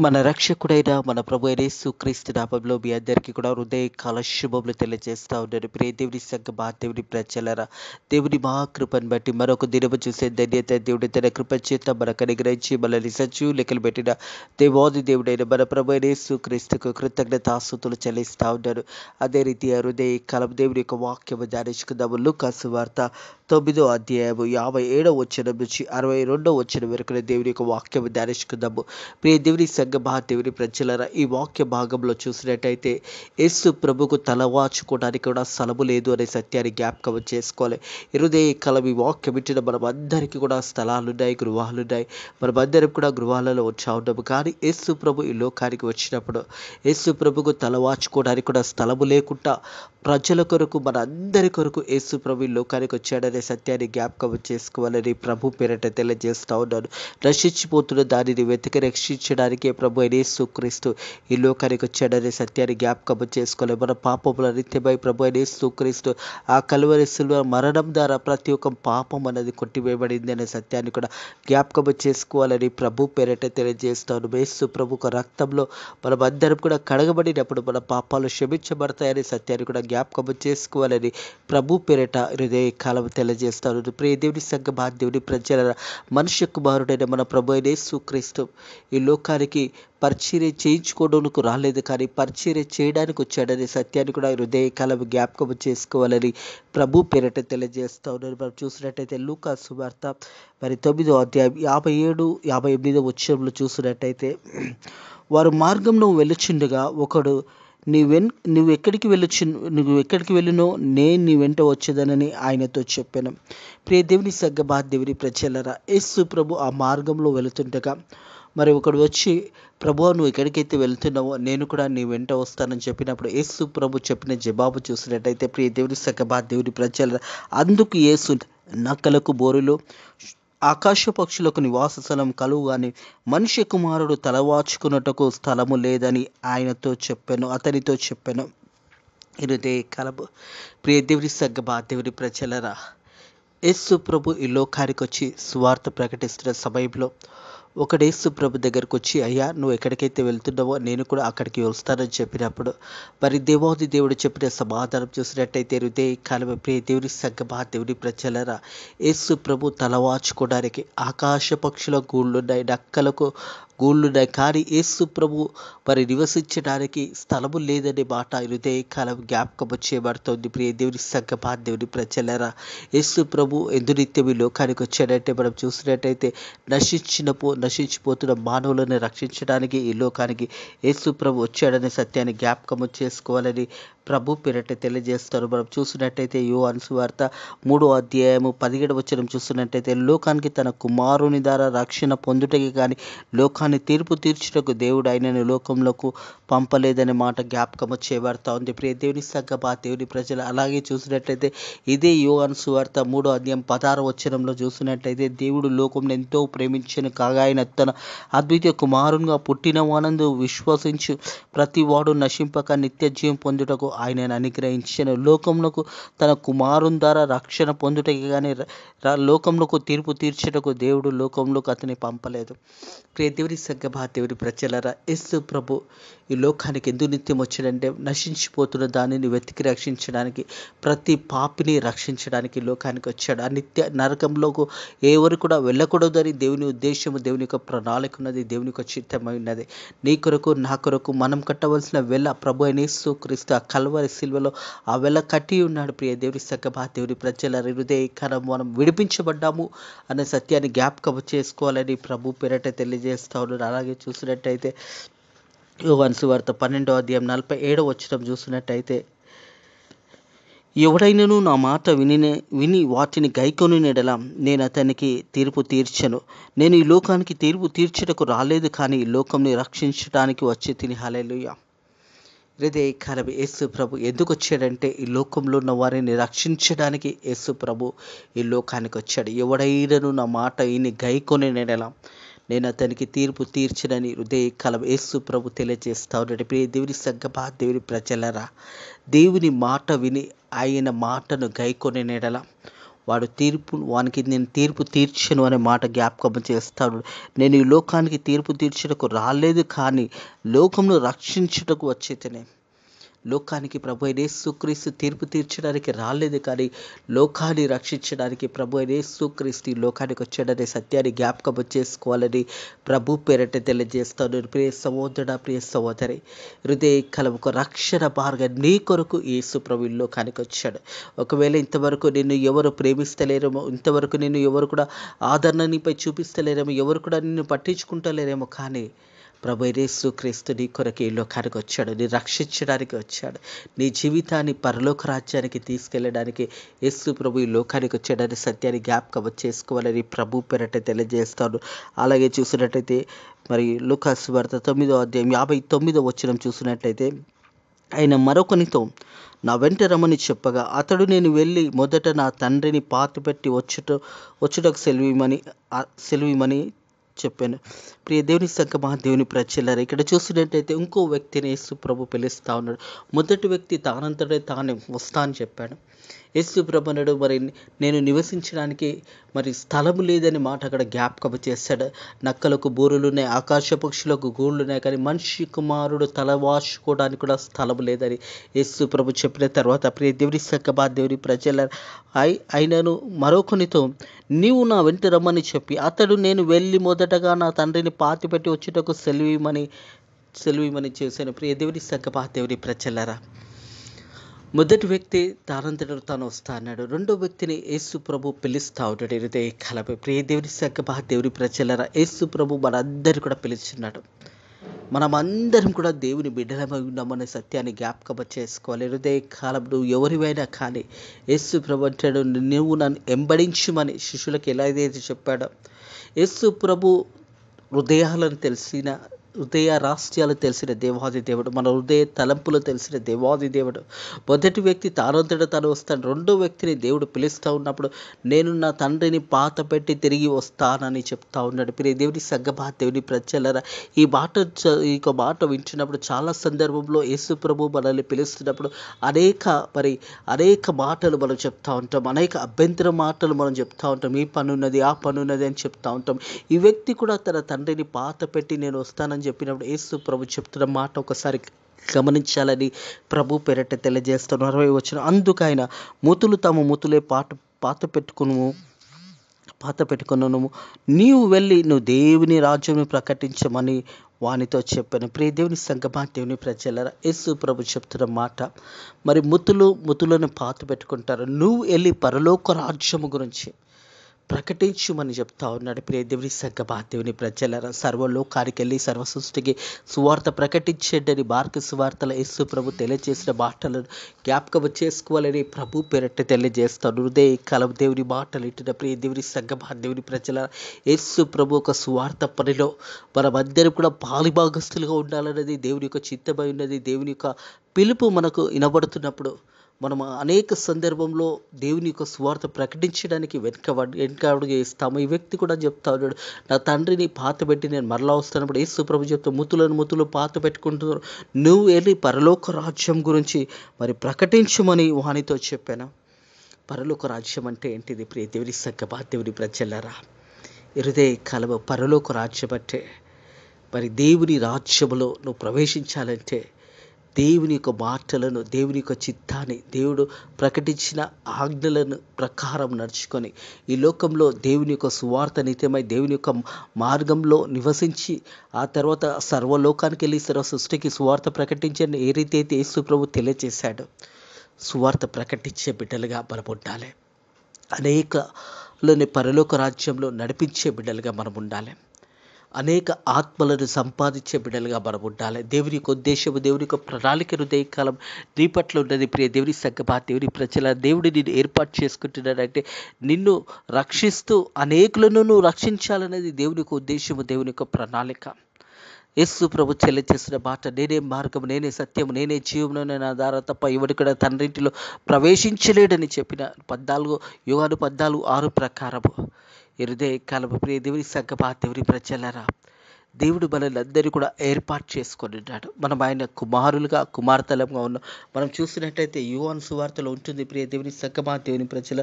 మన రక్షకుడైన మన ప్రభు అయిన యేసుక్రీస్తు నామములో మీ అందరికీ కూడా హృదయకాల శుభములు తెలియజేస్తా ఉన్నాను. ప్రియ దేవుని సంగమా, దేవుని ప్రజలారా, దేవుని మహాకృపను బట్టి మరొక దినము చూసే ధన్యత దేవుడి తన కృప చేత మనకు అనుగ్రహించి మనల్ని సజీవ లెక్కలు పెట్టిన దేవాది దేవుడైన మన ప్రభు అయిన యేసుక్రీస్తుకు కృతజ్ఞతాస్తుతులు చెల్లిస్తా ఉన్నాను. అదే రీతిగా హృదయకాలం దేవుని యొక్క వాక్యము ధ్యానించుకుందాము. లూకాసు సువార్త 9వ అధ్యాయము 57వ వచనం నుంచి 62వ వచనం వరకు దేవుని యొక్క వాక్యము ధ్యానించుకుందాము. ప్రియ దేవుని సంగమా, దేవుని ప్రజలారా, ఈ వాక్య భాగంలో చూసినట్టయితే యేసు ప్రభుకు తలవాచుకోవడానికి కూడా స్థలము లేదు అనే సత్యాన్ని జ్ఞాపకం చేసుకోవాలి. హృదయ కలం ఈ వాక్యం వింటున్న మనం అందరికీ కూడా స్థలాలున్నాయి, గృహాలున్నాయి. మనమందరం కూడా గృహాలలో వచ్చా ఉన్నాము. కానీ యేసు ప్రభు ఈ లోకానికి వచ్చినప్పుడు యేసు ప్రభుకు తలవాచుకోవడానికి కూడా స్థలము లేకుండా ప్రజల కొరకు, మన అందరి కొరకు యేసు ప్రభు ఈ లోకానికి వచ్చాడనే సత్యాన్ని జ్ఞాపకం చేసుకోవాలని ప్రభు పేరట తెలియజేస్తా ఉన్నాను. నశించిపోతున్న దానిని వెతికి రక్షించడానికే ప్రభు అయిన యేసుక్రీస్తు ఈ లోకానికి వచ్చాడనే సత్యాన్ని జ్ఞాపకం చేసుకోవాలి. మన పాపముల నిత్యమై ప్రభు అయిన యేసుక్రీస్తు ఆ కలువరి శిలువ మరణం ద్వారా ప్రతి ఒక్క పాపం అనేది కొట్టివేయబడింది అనే సత్యాన్ని కూడా జ్ఞాపకం చేసుకోవాలని ప్రభు పేరట తెలియజేస్తాను. యేసు ప్రభు రక్తంలో మనం అందరం కూడా కడగబడినప్పుడు మన పాపాలు క్షమించబడతాయనే సత్యాన్ని కూడా జ్ఞాపకం చేసుకోవాలని ప్రభు పేరట హృదయ కాలం తెలియజేస్తాను. ప్రియ దేవుని సంగమా, దేవుని ప్రజల మనుష్య కుమారుడైన మన ప్రభు అయిన యేసుక్రీస్తు ఈ లోకానికి పరిచర్య చేయించుకోవడానికి రాలేదు, కానీ పరిచర్య చేయడానికి వచ్చాడనే సత్యాన్ని కూడా హృదయ కాలం జ్ఞాపకం చేసుకోవాలని ప్రభు పేరట తెలియజేస్తా ఉన్నారు. మనం చూసినట్టయితే లూకాసు సువార్త 9వ అధ్యాయం 57, 58 వచనంలో చూసినట్టయితే, వారు మార్గంలో వెళ్ళుచుండగా ఒకడు నువ్వు ఎక్కడికి వెళ్ళినో నేను నీ వెంట వచ్చేదనని ఆయనతో చెప్పాను. ప్రియ దేవుని సంగమా, దేవుని ప్రజలారా, యేసు ప్రభు ఆ మార్గంలో వెళుతుండగా మరి ఒకడు వచ్చి, ప్రభువా నువ్వు ఎక్కడికైతే వెళ్తున్నావో నేను కూడా నీ వెంట వస్తానని చెప్పినప్పుడు యేసు ప్రభు చెప్పిన జవాబు చూసినట్టయితే, ప్రియ దేవుని సంగమా, దేవుని ప్రజలారా, అందుకు యేసు నక్కలకు బోరులు, ఆకాశ పక్షులకు నివాస స్థలం కలువు కానీ మనుష్య కుమారుడు తలవాచుకున్నటకు స్థలము లేదని అతనితో చెప్పాను. ఇదే కలబు. ప్రియ దేవుని సంగమా, దేవుని ప్రజలారా, యేసు ప్రభు ఈ లోకానికి వచ్చి సువార్త ప్రకటిస్తున్న సమయంలో ఒకడు యేసు ప్రభు దగ్గరకు వచ్చి, అయ్యా నువ్వు ఎక్కడికైతే వెళ్తున్నావో నేను కూడా అక్కడికి వస్తానని చెప్పినప్పుడు మరి దేవాది దేవుడు చెప్పిన సమాధానం చూసినట్టయితే హృదయ కాలం. ప్రియ దేవుని సంగమా, దేవుని ప్రజలారా, యేసు ప్రభు తలవాచుకోవడానికి ఆకాశ పక్షుల గూళ్ళున్నాయి, నక్కలకు గూళ్ళున్నాయి, కానీ యేసు ప్రభు మరి నివసించడానికి స్థలము లేదనే మాట హృదయ కాలం జ్ఞాపకం చేయబడుతుంది. ప్రియ దేవుని సంగమా, దేవుని ప్రజలారా, యేసు ప్రభు నిత్యం ఈ లోకానికి వచ్చాడంటే మనం చూసినట్టయితే నశించిపోతున్న మానవులను రక్షించడానికి ఈ లోకానికి యేసు ప్రభు వచ్చాడనే సత్యాన్ని జ్ఞాపకం చేసుకోవాలని ప్రభు పేరట తెలియజేస్తారు. మనం చూసినట్టయితే యోహాను సువార్త 3వ అధ్యాయము 17వ వచనం చూసినట్టయితే, లోకానికి తన కుమారుని ద్వారా రక్షణ పొందుటకి కానీ లోకాన్ని తీర్పు తీర్చుటకు దేవుడు ఆయనను లోకంలోకి పంపలేదనే మాట జ్ఞాపకం చేయబడతా ఉంది. ప్రియ దేవుని సంగమా, దేవుని ప్రజలు అలాగే చూసినట్లయితే ఇదే యోహాను సువార్త 3వ అధ్యాయం 16వ వచనంలో చూసినట్లయితే, దేవుడు లోకం ఎంతో ప్రేమించను కాగా ఆయన తన అద్వితీయ కుమారునిగా పుట్టిన వానందు విశ్వసించు ప్రతి వాడు నశింపక నిత్య జీవం పొందుటకు ఆయనను అనుగ్రహించిన లోకమునకు తన కుమారుని ద్వారా రక్షణ పొందుటకి కానీ లోకమునకు తీర్పు తీర్చుటకు దేవుడు లోకంలోకి అతని పంపలేదు. ప్రియ దేవుని సంగమా, దేవుని ప్రజలారా, యేసు ప్రభు ఈ లోకానికి ఎందుకు నిత్యం వచ్చాడంటే నశించిపోతున్న దానిని వెతికి రక్షించడానికి, ప్రతి పాపిని రక్షించడానికి లోకానికి వచ్చాడు. ఆ నిత్య నరకంలోకి ఎవరు కూడా వెళ్ళకూడదని దేవుని ఉద్దేశము, దేవుని యొక్క ప్రణాళిక ఉన్నది, దేవుని యొక్క చిత్తమై ఉన్నది. నీ కొరకు నా కొరకు మనం కట్టవలసిన వెల ప్రభు అయిన యేసుక్రీస్తు ఆ కల్వరి సిల్వలో ఆ వెల కట్టి ఉన్నాడు. ప్రియ దేవుని సంగమా, దేవుని ప్రజల హృదయ కరం మనం విడిపించబడ్డాము అనే సత్యాన్ని జ్ఞాపకం చేసుకోవాలని ప్రభు పేరట తెలియజేస్తా ఉన్నారు. అలాగే చూసినట్టయితే యోహాను సువార్త 12వ అధ్యాయం 47వ వచనం చూసినట్టయితే, ఎవడైనను నా మాట విని వాటిని గైకొని నెడల నేను అతనికి తీర్పు తీర్చను. నేను ఈ లోకానికి తీర్పు తీర్చుటకు రాలేదు, కానీ ఈ లోకంని రక్షించడానికి వచ్చి తిని. హల్లెలూయా. హృదయ కాలం యేసు ప్రభు ఎందుకు వచ్చాడంటే ఈ లోకంలో ఉన్న వారిని రక్షించడానికి యేసు ప్రభు ఈ లోకానికి వచ్చాడు. ఎవడైనను నా మాట విని గైకొని నెడల నేను అతనికి తీర్పు తీర్చనని హృదయ కాలం యేసు ప్రభు తెలియజేస్తా ఉన్నాడు. ప్రియ దేవుని సంగమా, దేవుని ప్రజలరా, దేవుని మాట విని ఆయన మాటను గైకొని నెడల వానికి నేను తీర్పు తీర్చను అనే మాట జ్ఞాపకం చేస్తాడు. నేను ఈ లోకానికి తీర్పు తీర్చుటకు రాలేదు, కానీ లోకమును రక్షించుటకు వచ్చేతనే. లోకానికి ప్రభు అయిన యేసుక్రీస్తు తీర్పు తీర్చడానికి రాలేదు, కానీ లోకాన్ని రక్షించడానికి ప్రభు అయిన యేసుక్రీస్తు ఈ లోకానికి వచ్చాడనే సత్యాన్ని జ్ఞాపకం చేసుకోవాలని ప్రభు పేరట తెలియజేస్తాను. ప్రియ సహోదరుడా, ప్రియ సహోదరి, హృదయ కలవకు రక్షణ మార్గం నీ కొరకు యేసు ప్రభు ఈ లోకానికి వచ్చాడు. ఒకవేళ ఇంతవరకు నిన్ను ఎవరు ప్రేమిస్తలేరేమో, ఇంతవరకు నిన్ను ఎవరు కూడా ఆదరణ నీపై చూపిస్తలేరేమో, ఎవరు కూడా నిన్ను పట్టించుకుంటలేరేమో, కానీ ప్రభు యేసుక్రీస్తు నీ కొరకు ఈ లోకానికి వచ్చాడు, నీ రక్షించడానికి వచ్చాడు, నీ జీవితాన్ని పరలోక రాజ్యానికి తీసుకెళ్ళడానికి యేసు ప్రభు ఈ లోకానికి వచ్చాడని సత్యాన్ని జ్ఞాపకం చేసుకోవాలని ప్రభు పేరట తెలియజేస్తాను. అలాగే చూసినట్టయితే మరి లూకా సువార్త 9వ అధ్యాయం 59వ వచనం చూసినట్టయితే, ఆయన మరొకనితో నా వెంట రమ్మని చెప్పగా అతడు, నేను వెళ్ళి మొదట నా తండ్రిని పాతిపెట్టి వచ్చుటకు సెలవిమని చెప్పాను. ప్రియ దేవుని సంగమా, దేవుని ప్రజలారా, ఇక్కడ చూసినట్టయితే ఇంకో వ్యక్తిని యేసు ప్రభు పిలుస్తా ఉన్నాడు. మొదటి వ్యక్తి తానంతటే తానే వస్తా అని చెప్పాడు. యేసు ప్రభు అన్నాడు, మరి నేను నివసించడానికి మరి స్థలము లేదని మాట అక్కడ జ్ఞాపకం చేశాడు. నక్కలకు బూరులు ఉన్నాయి, ఆకాశ పక్షులకు గూళ్ళు ఉన్నాయి, కానీ మనిషి కుమారుడు తలవాచుకోవడానికి కూడా స్థలము లేదని యేసు ప్రభు చెప్పిన తర్వాత, ప్రియ దేవుని సంగమా, దేవుని ప్రజల అయినను మరొకనితో నీవు నా వెంట రమ్మని చెప్పి అతడు, నేను వెళ్ళి మొదటగా నా తండ్రిని పాతిపెట్టి వచ్చుటకు సెలవిమని చేశాను. ప్రియ దేవుని సంగమా, దేవుని ప్రజలారా, మొదటి వ్యక్తి తానంతట తాను వస్తా అన్నాడు. రెండో వ్యక్తిని యేసు ప్రభు పిలుస్తా ఉంటాడు. హృదయ కలప ప్రియ దేవుని సంగమా, దేవుని ప్రజలారా, యేసు ప్రభు మనందరూ కూడా పిలుస్తున్నాడు. మనం అందరం కూడా దేవుని బిడ్డలమై ఉన్నామనే సత్యాన్ని జ్ఞాపకం చేసుకోవాలి. హృదయ కాలం నువ్వు ఎవరివైనా కానీ యేసు ప్రభు అంటాడు, నువ్వు నన్ను వెంబడించుమని శిష్యులకు ఎలా అయితే చెప్పాడో, యేసు ప్రభు హృదయ రహస్యాలు తెలిసిన దేవాది దేవుడు, మన హృదయ తలంపులు తెలిసిన దేవాది దేవుడు. మొదటి వ్యక్తి తానంతట తాను వస్తాడు. రెండో వ్యక్తిని దేవుడు పిలుస్తూ ఉన్నప్పుడు, నేను నా తండ్రిని పాత పెట్టి తిరిగి వస్తానని చెప్తా ఉన్నాడు. ప్రియ దేవుని సంగమా, దేవుని ప్రజలారా, ఈ మాట వింటున్నప్పుడు చాలా సందర్భంలో యేసు ప్రభు మనల్ని పిలుస్తున్నప్పుడు అనేక మాటలు మనం చెప్తా ఉంటాం, అనేక అభ్యంతర మాటలు మనం చెప్తా ఉంటాం. ఈ పనున్నది, ఆ పనున్నది అని చెప్తా ఉంటాం. ఈ వ్యక్తి కూడా తన తండ్రిని పాత పెట్టి నేను వస్తానని చెప్పినప్పుడు యేసు ప్రభు చెప్తున్న మాట ఒకసారి గమనించాలని ప్రభు పేరట తెలియజేస్తాను. 60వ వచనం, అందుకైన మూతులు తమ మూతులే పాత పెట్టుకున్నాను, నీవు వెళ్ళి నువ్వు దేవుని రాజ్యం ప్రకటించమని వానితో చెప్పాను. ప్రియ దేవుని సంగమా, దేవుని ప్రజలారా, యేసు ప్రభు చెప్తున్న మాట, మరి ముతులను పాత పెట్టుకుంటారు, నువ్వు వెళ్ళి పరలోక రాజ్యము గురించి ప్రకటించుమని చెప్తా ఉన్నాడు. ప్రియ దేవుని సంగమా, దేవుని ప్రజలారా, సర్వలోకానికి వెళ్ళి సర్వ సృష్టికి సువార్త ప్రకటించేటని మార్కు సువార్తల యేసు ప్రభు తెలియజేసిన మాటలను జ్ఞాపకం చేసుకోవాలని ప్రభు పేరట తెలియజేస్తాను. హృదయ కలం దేవుని మాటలు ఇంటున్న ప్రియ దేవుని సంగమా, దేవుని ప్రజలారా, యేసు ప్రభు ఒక సువార్త పనిలో మనమందరం కూడా పాలిభాగస్తులుగా ఉండాలన్నది దేవుని యొక్క చిత్తమై ఉన్నది. దేవుని యొక్క పిలుపు మనకు వినబడుతున్నప్పుడు మనం అనేక సందర్భంలో దేవుని యొక్క సువార్త ప్రకటించడానికి వెనకడుగు ఇస్తాము. ఈ వ్యక్తి కూడా చెప్తా ఉన్నాడు, నా తండ్రిని పాత పెట్టి నేను మరలా వస్తానప్పుడు యేసు ప్రభు చెప్తా, ముతులు పాత పెట్టుకుంటున్నారు, నువ్వు వెళ్ళి పరలోక రాజ్యం గురించి మరి ప్రకటించమని వానితో చెప్పాను. పరలోక రాజ్యం అంటే ఏంటిది? ప్రియ దేవుని సంగమా, దేవుని ప్రజలారా, హృదయ కలవ పరలోక రాజ్యం అంటే మరి దేవుని రాజ్యములో నువ్వు ప్రవేశించాలంటే దేవుని యొక్క మాటలను, దేవుని యొక్క చిత్తాన్ని, దేవుడు ప్రకటించిన ఆజ్ఞలను ప్రకారం నడుచుకొని ఈ లోకంలో దేవుని యొక్క సువార్త నిత్యమై దేవుని యొక్క మార్గంలో నివసించి ఆ తర్వాత సర్వలోకానికి వెళ్ళి సర్వ సృష్టికి సువార్త ప్రకటించని ఏ రీతి అయితే యేసు ప్రభు తెలియజేశాడు, సువార్త ప్రకటించే బిడ్డలుగా మనం ఉండాలి. అనేకలోని పరలోక రాజ్యంలో నడిపించే బిడ్డలుగా మనం ఉండాలి. అనేక ఆత్మలను సంపాదించే బిడ్డలుగా మనం ఉండాలి. దేవుని యొక్క ఉద్దేశము, దేవుని యొక్క ప్రణాళిక హృదయ కాలం నీ పట్ల ఉన్నది. ప్రియ దేవుని సంగమా, దేవుని ప్రజల, దేవుడు నిన్ను ఏర్పాటు చేసుకుంటున్నాడంటే నిన్ను రక్షిస్తూ అనేకులను నువ్వు రక్షించాలనేది దేవుని యొక్క ఉద్దేశము, దేవుని యొక్క ప్రణాళిక. యేసు ప్రభు తెలియజేసిన మాట, నేనే మార్గము, నేనే సత్యము, నేనే జీవము, నేను ఆధార తప్ప ఎవడు కూడా తండ్రింటిలో ప్రవేశించలేడని చెప్పిన యోహాను 14:6 ప్రకారము హృదయ కాలము. ప్రియ దేవుని సంగమా, దేవుని ప్రజలారా, దేవుడు మనల్ని అందరినీ కూడా ఏర్పాటు చేసుకొని ఉన్నాడు. మనం ఆయన కుమారులుగా కుమార్తెలుగా ఉన్నాం. మనం చూసినట్టయితే యోహాను సువార్తలో ఉంటుంది. ప్రియ దేవుని సంగమా, దేవుని ప్రజల,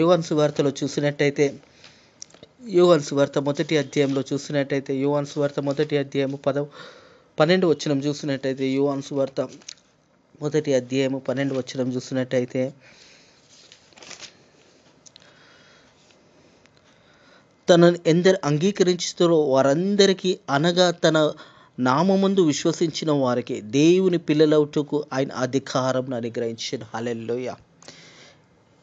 యోహాను సువార్తలో చూసినట్టయితే యోహాను సువార్త మొదటి అధ్యాయంలో చూసినట్టయితే యోహాను సువార్త మొదటి అధ్యాయము 12 వచనం చూసినట్టయితే యోహాను సువార్త మొదటి అధ్యాయము 12 వచనం చూసినట్టయితే తనను ఎందరు అంగీకరించుతారో వారందరికీ, అనగా తన నామమందు విశ్వసించిన వారికి దేవుని పిల్లలవుటకు ఆయన అధికారం అనుగ్రహించాడు. హల్లెలూయా.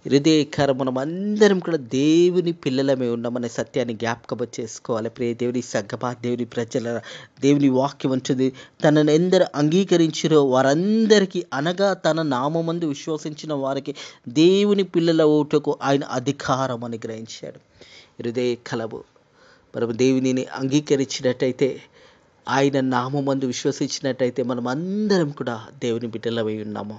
హృదయకారం మనం అందరం కూడా దేవుని పిల్లలమే ఉన్నామనే సత్యాన్ని జ్ఞాపకం చేసుకోవాలి. ప్రియ దేవుని సంగమా, దేవుని ప్రజల, దేవుని వాక్యం ఉంటుంది, తనను ఎందరు అంగీకరించిరో వారందరికీ, అనగా తన నామమందు విశ్వసించిన వారికి దేవుని పిల్లలవుటకు ఆయన అధికారం అనుగ్రహించాడు. హృదయ కలము మనం దేవునిని అంగీకరించినట్టయితే, ఆయన నామమందు విశ్వసించినట్టయితే మనం అందరం కూడా దేవుని బిడ్డలమై ఉన్నాము.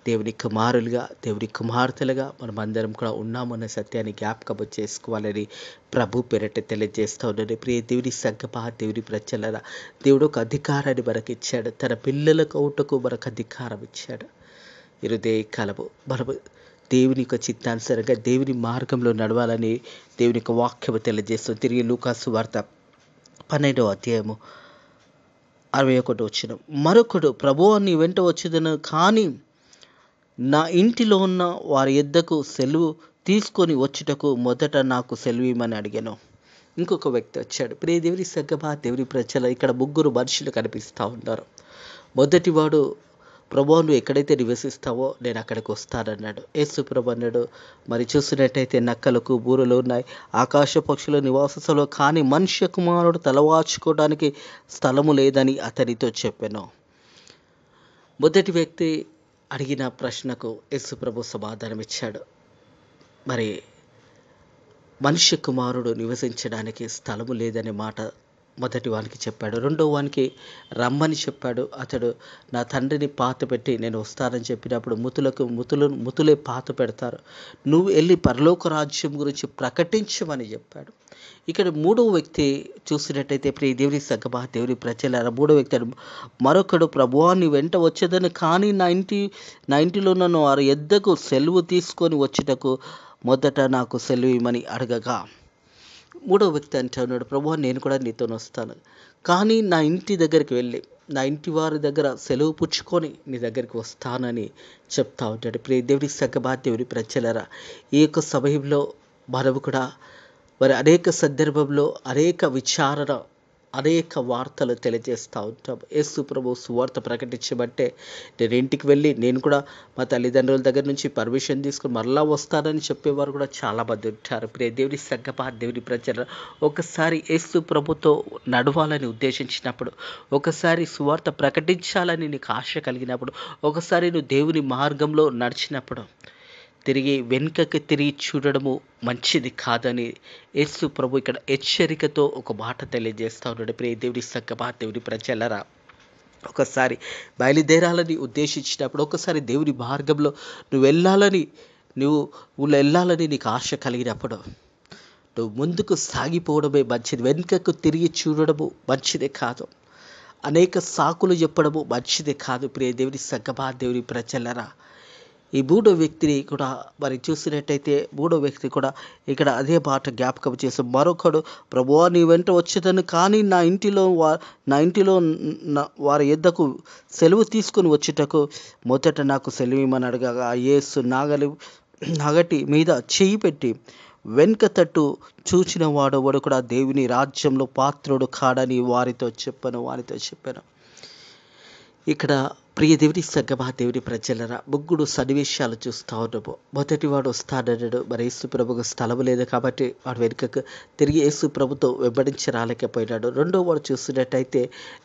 దేవుని కుమారులుగా, దేవుని కుమార్తెలుగా మనం అందరం కూడా ఉన్నామన్న సత్యాన్ని జ్ఞాపకం చేసుకోవాలని ప్రభు పేరట తెలియజేస్తూ ఉన్నాడు. ప్రియ దేవుని సంగమా, దేవుని ప్రజలరా, దేవుడు ఒక అధికారాన్ని మనకి ఇచ్చాడు. తన పిల్లలకు అవుటకు మనకు అధికారం ఇచ్చాడు. హృదయ కలము మనము దేవుని యొక్క చిత్తానుసారంగా దేవుని మార్గంలో నడవాలని దేవుని యొక్క వాక్యము తెలియజేస్తుంది. తిరిగి లూకాసు వార్త 12వ అధ్యాయము 61 వచనం. మరొకడు, ప్రభువా నీ వెంట వచ్చేదను, కానీ నా ఇంటిలో ఉన్న వారి యొద్దకు సెలవు తీసుకొని వచ్చుటకు మొదట నాకు సెలవిమ్మని అడిగాను. ఇంకొక వ్యక్తి వచ్చాడు. ప్రియ దేవుని సంగమా, దేవుని ప్రజల, ఇక్కడ ముగ్గురు మనుషులు కనిపిస్తూ ఉన్నారు. మొదటివాడు, ప్రభువా నువ్వు ఎక్కడైతే నివసిస్తావో నేను అక్కడికి వస్తానన్నాడు. యేసు ప్రభు అన్నాడు, మరి చూసినట్టయితే నక్కలకు బూరలు ఉన్నాయి, ఆకాశ పక్షుల నివాస స్థలం, కానీ మనుష్య కుమారుడు తలవాచుకోవడానికి స్థలము లేదని అతనితో చెప్పాను. మొదటి వ్యక్తి అడిగిన ప్రశ్నకు యేసు ప్రభు సమాధానం ఇచ్చాడు. మరి మనుష్య కుమారుడు నివసించడానికి స్థలము లేదనే మాట మొదటి వానికి చెప్పాడు. రెండో వానికి రమ్మని చెప్పాడు. అతడు నా తండ్రిని పాత పెట్టి నేను వస్తానని చెప్పినప్పుడు ముతులే పాత పెడతారు, నువ్వు వెళ్ళి పరలోక రాజ్యం గురించి ప్రకటించమని చెప్పాడు. ఇక్కడ మూడవ వ్యక్తి చూసినట్టయితే, ప్రియ దేవుని సంగమా, దేవుని ప్రజలారా, మూడవ వ్యక్తి మరొకడు, ప్రభువా నీ వెంట వచ్చేదని, కానీ నా ఇంటిలో నన్ను వారి యొద్దకు సెలవు తీసుకొని వచ్చుటకు మొదట నాకు సెలవు ఇమ్మని అడగగా, మూడవ వ్యక్తి అంటున్నాడు, ప్రభువా నేను కూడా నీతో వస్తాను, కానీ నా ఇంటి దగ్గరికి వెళ్ళి నా ఇంటి వారి దగ్గర సెలవు పుచ్చుకొని నీ దగ్గరికి వస్తానని చెప్తా ఉంటాడు. ప్రియ దేవుని సంగమా, దేవుని ప్రజలారా, ఈ యొక్క సమయంలో మనము కూడా మరి అనేక సందర్భంలో అనేక విచారణ, అనేక వార్తలు తెలియజేస్తూ ఉంటాం. యేసు ప్రభు సువార్త ప్రకటించబట్టే నేను ఇంటికి వెళ్ళి నేను కూడా మా తల్లిదండ్రుల దగ్గర నుంచి పర్మిషన్ తీసుకుని మరలా వస్తానని చెప్పేవారు కూడా చాలామంది ఉంటారు. ప్రియ దేవుని సంగమా, దేవుని ప్రజలు, ఒకసారి యేసు ప్రభుతో నడవాలని ఉద్దేశించినప్పుడు, ఒకసారి సువార్త ప్రకటించాలని నీకు ఆశ కలిగినప్పుడు, ఒకసారి నువ్వు దేవుని మార్గంలో నడిచినప్పుడు తిరిగి వెనుకకి తిరిగి చూడడము మంచిది కాదని యేసు ప్రభు ఇక్కడ హెచ్చరికతో ఒక మాట తెలియజేస్తూ ఉన్నాడు. ప్రియ దేవుని సంగమా, దేవుని ప్రజలరా, ఒకసారి బయలుదేరాలని ఉద్దేశించినప్పుడు, ఒకసారి దేవుని మార్గంలో నువ్వు వెళ్ళాలని నీకు ఆశ కలిగినప్పుడు నువ్వు ముందుకు సాగిపోవడమే మంచిది. వెనుకకు తిరిగి చూడడము మంచిదే కాదు. అనేక సాకులు చెప్పడము మంచిదే కాదు. ప్రియ దేవుని సంగమా, దేవుని ప్రజలరా, ఈ మూడో వ్యక్తిని కూడా మరి చూసినట్టయితే, మూడో వ్యక్తి కూడా ఇక్కడ అదే మాట జ్ఞాపకం చేసి, మరొకడు, ప్రభువా నీ వెంట వచ్చేదను, కానీ నా ఇంటిలో వారి యొద్దకు సెలవు తీసుకొని వచ్చుటకు మొదట నాకు సెలవు ఇమ్మని అడగగా, యేసు నాగటి మీద చేయి పెట్టి వెనుక తట్టు చూచిన వాడు కూడా దేవుని రాజ్యంలో పాత్రుడు కాడని వారితో చెప్పాను. ఇక్కడ ప్రియ దేవుని సంగమా, దేవుని ప్రజలరా, ముగ్గురు సన్నివేశాలు చూస్తూ ఉన్నాము. మొదటివాడు వస్తాడన్నాడు, మరి యేసు ప్రభుకు స్థలం లేదు కాబట్టి వాడు వెనుకకు తిరిగి యేసు ప్రభుతో వెంబడించి రాలేకపోయినాడు. రెండో వాడు చూసినట్టయితే,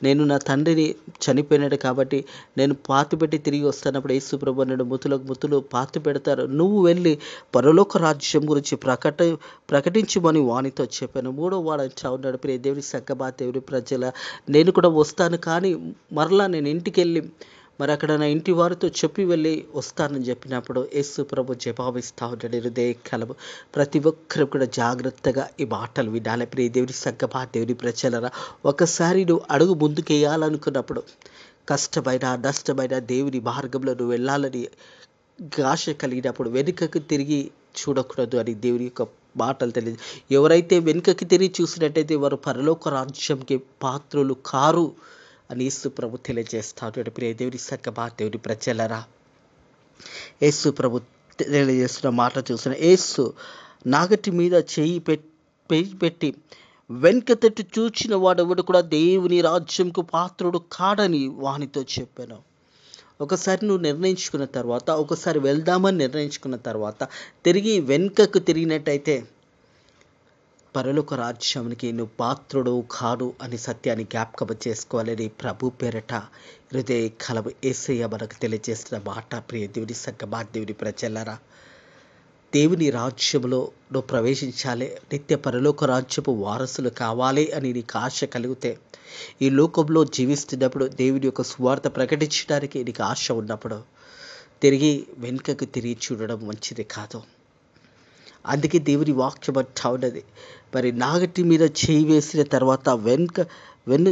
నేను నా తండ్రిని చనిపోయినాడు కాబట్టి నేను పాతి పెట్టి తిరిగి వస్తున్నప్పుడు యేసు ప్రభు అన్నాడు, ముతులు పాతి పెడతారు, నువ్వు వెళ్ళి పరలోక రాజ్యం గురించి ప్రకటించమని వానితో చెప్పాను. మూడో వాడు అంటా ఉన్నాడు, ప్రియ దేవుని సంగమా, దేవుని ప్రజల, నేను కూడా వస్తాను, కానీ మరలా నేను ఇంటికి వెళ్ళి మరి అక్కడ నా ఇంటి వారితో చెప్పి వెళ్ళి వస్తానని చెప్పినప్పుడు యేసు ప్రభు జవాబిస్తా ఉంటాడు. హృదయ కలము ప్రతి ఒక్కరు కూడా జాగ్రత్తగా ఈ మాటలు వినాలి. ప్రియ దేవుని సంగమా, దేవుని ప్రజలరా, ఒకసారి నువ్వు అడుగు ముందుకేయాలనుకున్నప్పుడు కష్టమైన నష్టమైన దేవుని మార్గంలో నువ్వు వెళ్ళాలని ఆశ కలిగినప్పుడు వెనుకకు తిరిగి చూడకూడదు అని దేవుని యొక్క మాటలు తెలియదు. ఎవరైతే వెనుకకి తిరిగి చూసినట్టయితే వారు పరలోక రాజ్యంకి పాత్రులు కారు అని యేసు ప్రభు తెలియజేస్తాడు. ప్రియ దేవుని సంగమా, దేవుని ప్రజలరా, యేసు ప్రభు తెలియజేస్తున్న మాట చూసిన యేసు నాగటి మీద చేయి పెట్టి వెనుక తట్టు చూచిన వాడెవడు కూడా దేవుని రాజ్యంకు పాత్రుడు కాడని వానితో చెప్పాను. ఒకసారి నువ్వు నిర్ణయించుకున్న తర్వాత, ఒకసారి వెళ్దామని నిర్ణయించుకున్న తర్వాత తిరిగి వెనుకకు తిరిగినట్టయితే పరలోక రాజ్యానికి నువ్వు పాత్రుడు కాడు అని సత్యాన్ని జ్ఞాపకం చేసుకోవాలని ప్రభు పేరట హృదయ కలము యేసయ్య మనకు తెలియజేస్తున్న మాట. ప్రియ దేవుని సంగమా, దేవుని ప్రజలరా, దేవుని రాజ్యంలో నువ్వు ప్రవేశించాలి, నిత్య పరలోక రాజ్యపు వారసులు కావాలి అని నీకు ఆశ కలిగితే, ఈ లోకంలో జీవిస్తున్నప్పుడు దేవుని యొక్క సువార్త ప్రకటించడానికి నీకు ఆశ ఉన్నప్పుడు తిరిగి వెనుకకు తిరిగి చూడడం మంచిది కాదు. అందుకే దేవుని వాక్యం అంటా ఉన్నది, మరి నాగటి మీద చేయి వేసిన తర్వాత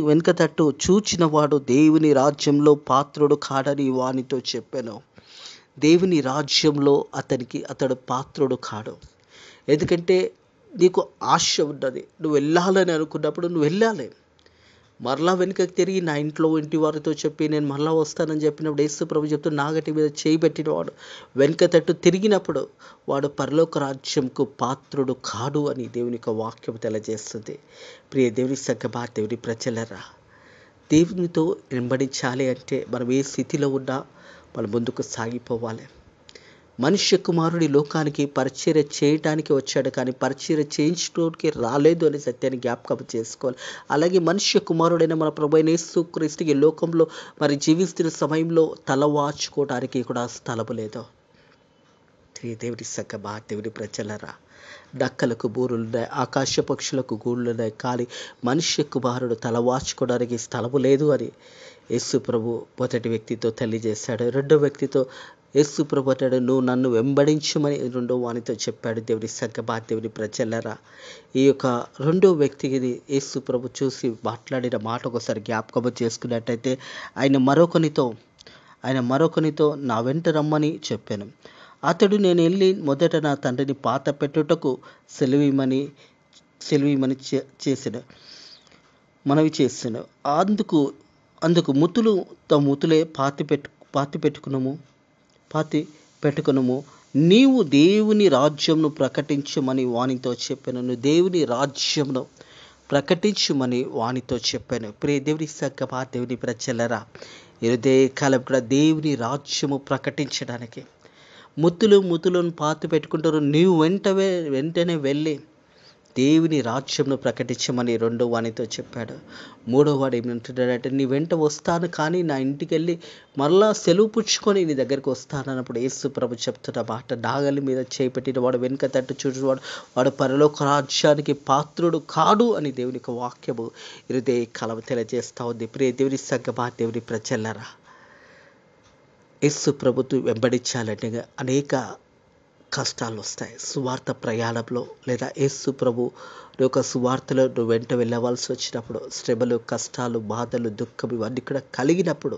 వెనుక తట్టు చూచిన వాడు దేవుని రాజ్యంలో పాత్రుడు కాడని వానితో చెప్పాను. దేవుని రాజ్యంలో అతడు పాత్రుడు కాడు. ఎందుకంటే నీకు ఆశ ఉన్నది, నువ్వు వెళ్ళాలని అనుకున్నప్పుడు నువ్వు వెళ్ళాలి. మరలా వెనుకకి తిరిగి నా ఇంటి వారితో చెప్పి నేను మరలా వస్తానని చెప్పినప్పుడు యేసు ప్రభు చెప్తూ నాగటి మీద చేయి పెట్టినవాడు వెనుక తట్టు తిరిగినప్పుడు వాడు పరలోక రాజ్యంకు పాత్రుడు కాడు అని దేవుని యొక్క వాక్యం తెలియజేస్తుంది. ప్రియ దేవుని సంగమా, దేవుని ప్రజలరా, దేవునితో వెంబడించాలి అంటే మనం ఏ స్థితిలో ఉన్నా మనం ముందుకు సాగిపోవాలి. మనుష్య కుమారుడి లోకానికి పరిచర్య చేయడానికి వచ్చాడు, కానీ పరిచర్య చేయించడానికి రాలేదు అనే సత్యాన్ని జ్ఞాపకం చేసుకోవాలి. అలాగే మనుష్య కుమారుడైన మన ప్రభువైన యేసుక్రీస్తుకి లోకంలో మరి జీవిస్తున్న సమయంలో తల వాచుకోవడానికి కూడా స్థలము లేదు. దేవుడి సంగమా, దేవుడి ప్రజలరా, డక్కలకు బూరులున్నాయి, ఆకాశ పక్షులకు గూళ్ళున్నాయి, కానీ మనుష్య కుమారుడు తల వాచుకోవడానికి స్థలము లేదు అని యేసు ప్రభు మొదటి వ్యక్తితో తెలియజేశాడు. రెండో వ్యక్తితో యేసు ప్రభు అంటాడు, నువ్వు నన్ను వెంబడించమని రెండో వానితో చెప్పాడు. దేవుని సంగమా, దేవుని ప్రజలరా, ఈ యొక్క రెండో వ్యక్తికి యేసు ప్రభు చూసి మాట్లాడిన మాట ఒకసారి జ్ఞాపకం చేసుకున్నట్టయితే ఆయన మరొకనితో నా వెంట రమ్మని చెప్పాను. అతడు నేను వెళ్ళి మొదట నా తండ్రిని పాత పెట్టుటకు సెలవిమని మనవి చేశాను. అందుకు ముతులు తమ ముతులే పాతి పెట్టుకునము, నీవు దేవుని రాజ్యంను ప్రకటించమని వానితో చెప్పాను. నువ్వు దేవుని రాజ్యంను ప్రకటించమని వానితో చెప్పాను. ప్రియ దేవుని సంగమా, దేవుని ప్రజలరా, ఇదే కాలం కూడా దేవుని రాజ్యము ప్రకటించడానికి ముతులను పాతి పెట్టుకుంటారు. నీవు వెంటనే వెళ్ళి దేవుని రాజ్యంను ప్రకటించమని రెండో వానితో చెప్పాడు. మూడో వాడు ఏమంటున్నాడంటే, నీ వెంట వస్తాను, కానీ నా ఇంటికి వెళ్ళి మరలా సెలవు పుచ్చుకొని నీ దగ్గరికి వస్తానన్నప్పుడు యేసు ప్రభు చెప్తున్న మాట, నాగలి మీద చేపెట్టిన వాడు వెనుక తట్టు చూసేవాడు వాడు పరలోక రాజ్యానికి పాత్రుడు కాడు అని దేవుని యొక్క వాక్యము హృదయ కలవ తెలియజేస్తూ ఉంది. ప్రియ దేవుని సంగమా, దేవుని ప్రజలరా, యేసు ప్రభుత్వం వెంబడించాలంటే అనేక కష్టాలు వస్తాయి. సువార్త ప్రయాణంలో లేదా యేసు ప్రభు యొక్క సువార్తలో నువ్వు వెంట వెళ్ళవలసి వచ్చినప్పుడు శ్రమలు, కష్టాలు, బాధలు, దుఃఖం ఇవన్నీ కూడా కలిగినప్పుడు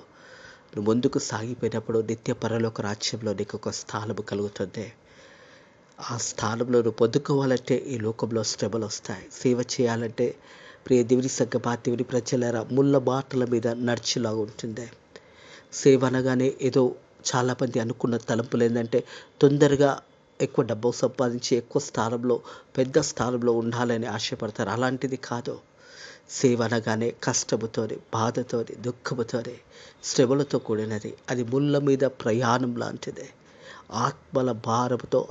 నువ్వు ముందుకు సాగిపోయినప్పుడు నిత్య పరలోక రాజ్యంలో నీకు ఒక స్థానము కలుగుతుంది. ఆ స్థానంలో నువ్వు పొందుకోవాలంటే ఈ లోకంలో శ్రమలు వస్తాయి. సేవ చేయాలంటే ప్రియ దేవుని సంగమా, దేవుని ప్రజలరా, ముళ్ళ బాటల మీద నడిచేలాగా ఉంటుంది. సేవ అనగానే ఏదో చాలామంది అనుకున్న తలంపులు ఏంటంటే తొందరగా ఎక్కువ డబ్బు సంపాదించి ఎక్కువ స్థానంలో పెద్ద స్థానంలో ఉండాలని ఆశపడతారు. అలాంటిది కాదు. సేవ అనగానే కష్టముతోని, బాధతోని, దుఃఖముతోని, శ్రమలతో కూడినది. అది ముళ్ళ మీద ప్రయాణం లాంటిది. ఆత్మల భారంతో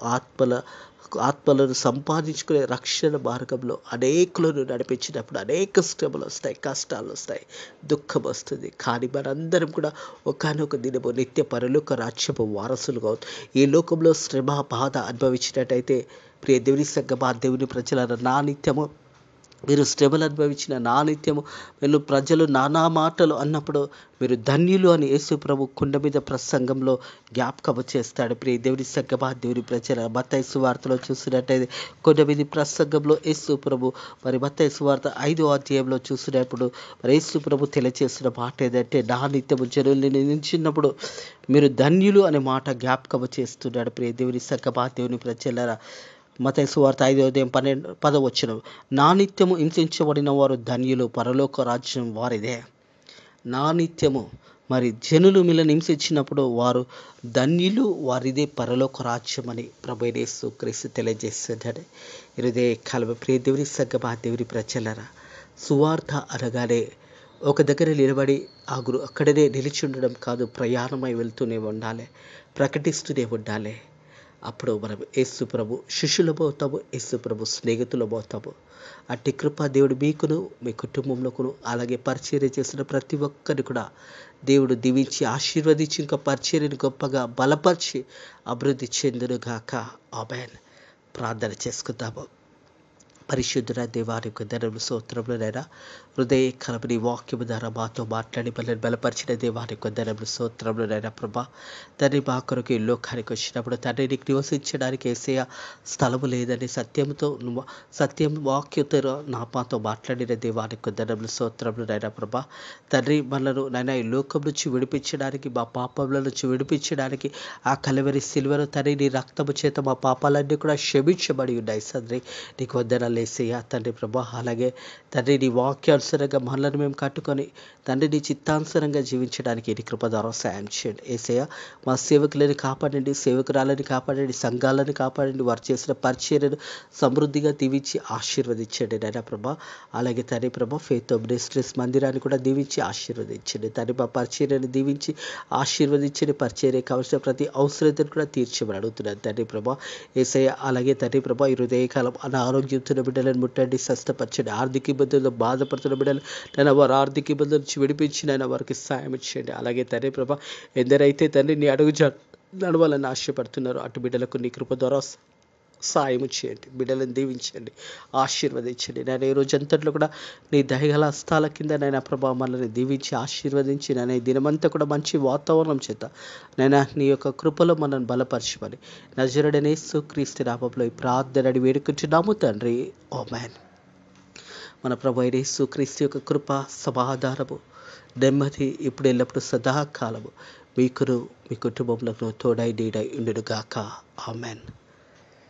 ఆత్మలను సంపాదించుకునే రక్షణ మార్గంలో అనేకులను నడిపించినప్పుడు అనేక శ్రమలు వస్తాయి, కష్టాలు వస్తాయి, దుఃఖం వస్తుంది. కానీ మనందరం కూడా ఒకానొక దినము నిత్య పరలోక రాజ్యపు వారసులుగా అవుతాం. ఈ లోకంలో శ్రమ, బాధ అనుభవించినట్టయితే ప్రియ దేవుని సంగమా, దేవుని ప్రజల నా నిత్యము మీరు శ్రమలు అనుభవించిన నా నిత్యము మీరు ప్రజలు నానా మాటలు అన్నప్పుడు మీరు ధన్యులు అని యేసు ప్రభు కుండ మీద ప్రసంగంలో జ్ఞాపకము చేస్తాడు. ప్రియ దేవుని సంగమా, దేవుని ప్రజల మత్తయి సువార్తలో చూసినట్టయితే కొండ మీద ప్రసంగంలో యేసు ప్రభు మరి మత్తయి సువార్త 5వ అధ్యాయంలో చూసినప్పుడు మరి యేసు ప్రభు తెలియచేసిన మాట ఏదంటే, నా నిత్యము జనుల్ని నిందించినప్పుడు మీరు ధన్యులు అనే మాట జ్ఞాపకము చేస్తున్నాడు. ప్రియ దేవుని సంగమా, దేవుని ప్రజల మత్తయి సువార్త 5వ అధ్యాయం 10వ వచనం, నా నిత్యము హింసించబడిన వారు ధన్యులు, పరలోక రాజ్యం వారిదే. నా నిత్యము మరి జనులు మిమ్మల్ని హింసించినప్పుడు వారు ధన్యులు, వారిదే పరలోక రాజ్యం అని ప్రభు యేసు క్రీస్తు తెలియజేస్తున్నాడు. ఇదే కాలం ప్రియ దేవుని సంగమా, దేవుని ప్రజలరా, సువార్త అనగానే ఒక దగ్గర నిలబడి అక్కడనే నిలిచి ఉండడం కాదు, ప్రయాణమై వెళ్తూనే ఉండాలి, ప్రకటిస్తూనే ఉండాలి. అప్పుడు మనం యేసు ప్రభు శిష్యులము అవుతాము, యేసు ప్రభు స్నేహితులము అవుతాము. అట్టి కృప దేవుడు మీకును మీ కుటుంబంలోకును అలాగే పరిచర్య చేసిన ప్రతి ఒక్కరిని కూడా దేవుడు దీవించి ఆశీర్వదించి ఇంకా పరిచర్యను గొప్పగా బలపరిచి అభివృద్ధి చెందునుగాక. ఆమేన్. ప్రార్థన చేసుకుందాము. పరిశుద్ధుడ దేవాని యొక్క ధనము స్తోత్రములనైనా హృదయ కలపని వాక్యము ద్వారా మాతో మాట్లాడి మనల్ని బలపరిచిన దేవాని యొక్క ధనము స్తోత్రములనైనా ప్రభా, తండ్రి మా కొరకు ఈ లోకానికి వచ్చినప్పుడు తండ్రి నీకు నివసించడానికి యేసయ్య స్థలము లేదని సత్యం వాక్యతో మాతో మాట్లాడిన దేవాని యొక్క ధనము స్తోత్రములనైనా ప్రభా, తండ్రి మనను నైనా ఈ లోకం నుంచి విడిపించడానికి, మా పాపముల నుంచి విడిపించడానికి ఆ కలవరి సిలువను తండ్రి నీ రక్తము చేత మా పాపాలన్నీ కూడా క్షమించబడి ఉన్నాయి. తండ్రి నీకు వందనాలు యేసయ్య. తండ్రి ప్రభా, అలాగే తండ్రి నీ వాక్యానుసారంగా మనల్ని మేము కట్టుకొని తండ్రి నీ చిత్తానుసారంగా జీవించడానికి నీ కృప ద్వారా సాయం చేయండి యేసయ్య. మా సేవకులని కాపాడండి, సేవకురాలని కాపాడండి, సంఘాలను కాపాడండి, వారు చేసిన పరిచర్యను సమృద్ధిగా దీవించి ఆశీర్వదించండి నాయనా ప్రభా. అలాగే తండ్రి ప్రభా, ఫెయిత్ ఆఫ్ మినిస్ట్రీస్ మందిరాన్ని కూడా దీవించి ఆశీర్వదించండి తండ్రి. మా పరిచర్యను దీవించి ఆశీర్వదించండి, పరిచర్య కావాల్సిన ప్రతి అవసరతను కూడా తీర్చమని అడుగుతున్నాను తండ్రి ప్రభా యేసయ్య. అలాగే తండ్రి ప్రభా, ఈ హృదయకాలం అనారోగ్యంతో బిడ్డలను ముట్టండి, స్వస్థపరచండి. ఆర్థిక ఇబ్బందులతో బాధపడుతున్న బిడ్డలు నేను వారు ఆర్థిక ఇబ్బందుల నుంచి విడిపించి నేను వారికి సాయం ఇచ్చేయండి. అలాగే తండ్రి ప్రభా, ఎందరైతే తండ్రి నీ అడుగు నడవాలని ఆశపడుతున్నారు అటు బిడ్డలకు నీ కృప ద్వారా సాయం చేయండి, బిడ్డలను దీవించండి, ఆశీర్వదించండి. నేను ఈ రోజు అంతట్లో కూడా నీ దయగల హస్తాల కింద నైనా ప్రభా మనల్ని దీవించి ఆశీర్వదించి నేను ఈ దినమంతా కూడా మంచి వాతావరణం చేత నైనా నీ యొక్క కృపలో మనల్ని బలపరచమని నజరుడైన యేసుక్రీస్తు నామములో ఈ ప్రార్థన వేడుకుంటున్నాము తండ్రి. ఆమేన్. మన ప్రభు అయిన యేసుక్రీస్తు యొక్క కృప, సమాధానము, నెమ్మది ఇప్పుడు ఎల్లప్పుడూ సదాకాలము మీకును మీ కుటుంబంలో తోడై నీడై ఉండునుగాక. ఆమేన్.